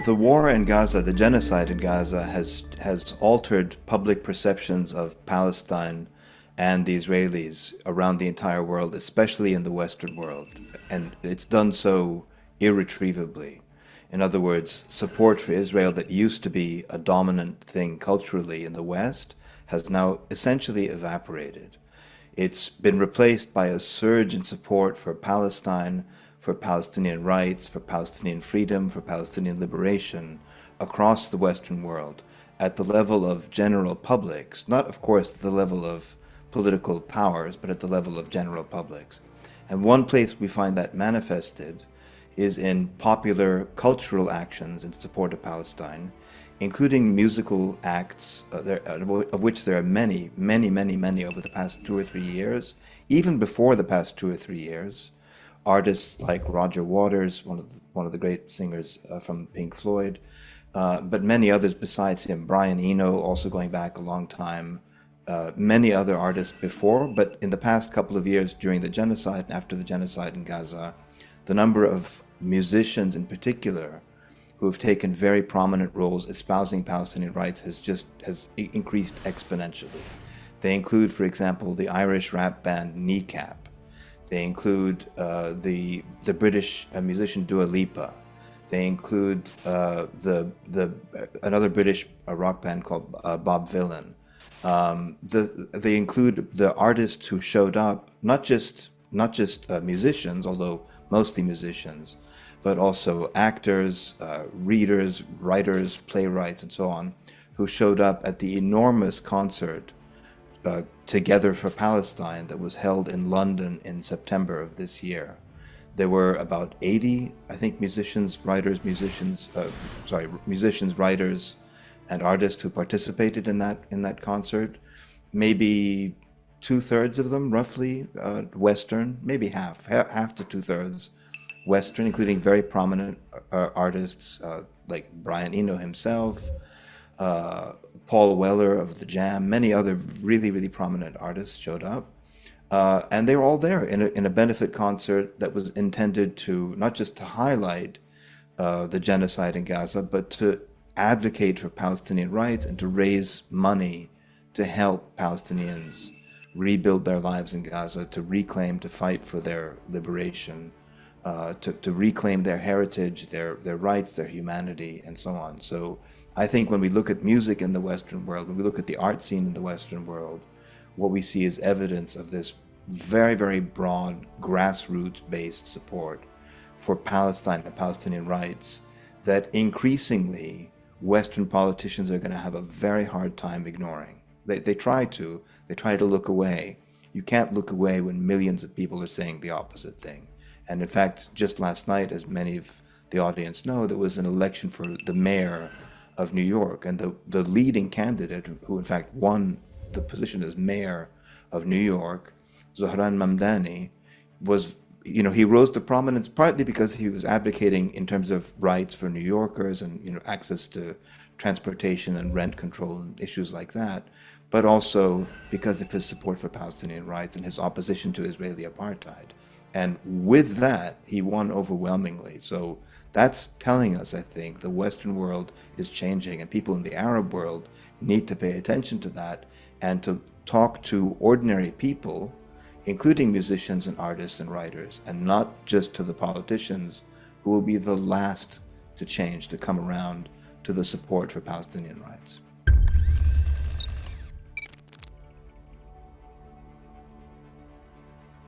The war in Gaza, the genocide in Gaza, has altered public perceptions of Palestine and the Israelis around the entire world, especially in the Western world. And it's done so irretrievably. In other words, support for Israel that used to be a dominant thing culturally in the West has now essentially evaporated. It's been replaced by a surge in support for Palestine, for Palestinian rights, for Palestinian freedom, for Palestinian liberation across the Western world at the level of general publics, not of course at the level of political powers, but at the level of general publics. And one place we find that manifested is in popular cultural actions in support of Palestine, including musical acts, of which there are many over the past 2 or 3 years, even before the past 2 or 3 years. Artists like Roger Waters, one of the great singers from Pink Floyd, but many others besides him, Brian Eno, also going back a long time, many other artists before, but in the past couple of years during the genocide and after the genocide in Gaza, the number of musicians in particular who have taken very prominent roles espousing Palestinian rights has increased exponentially. They include, for example, the Irish rap band Kneecap. They include the British musician Dua Lipa. They include another British rock band called Bob Vylan. They include the artists who showed up, not just musicians, although mostly musicians, but also actors, readers, writers, playwrights, and so on, who showed up at the enormous concert Together for Palestine that was held in London in September of this year. There were about 80, I think, musicians, writers, and artists who participated in that concert. Maybe 2/3 of them, roughly, Western, maybe half to 2/3 Western, including very prominent artists like Brian Eno himself, Paul Weller of the Jam, many other really prominent artists showed up. And they were all there in a benefit concert that was intended to not just to highlight the genocide in Gaza, but to advocate for Palestinian rights and to raise money to help Palestinians rebuild their lives in Gaza, to reclaim, to fight for their liberation, to reclaim their heritage, their rights, their humanity, and so on. So I think when we look at music in the Western world, when we look at the art scene in the Western world, what we see is evidence of this very broad, grassroots-based support for Palestine and Palestinian rights that increasingly Western politicians are going to have a very hard time ignoring. They try to look away. You can't look away when millions of people are saying the opposite thing. And in fact, just last night, as many of the audience know, there was an election for the mayor of New York, and the leading candidate, who in fact won the position as mayor of New York, Zohran Mamdani, he rose to prominence partly because he was advocating in terms of rights for New Yorkers and access to transportation and rent control and issues like that, but also because of his support for Palestinian rights and his opposition to Israeli apartheid. And with that, he won overwhelmingly. So that's telling us, I think, the Western world is changing, and people in the Arab world need to pay attention to that and to talk to ordinary people, including musicians and artists and writers, and not just to the politicians who will be the last to change, to come around to the support for Palestinian rights.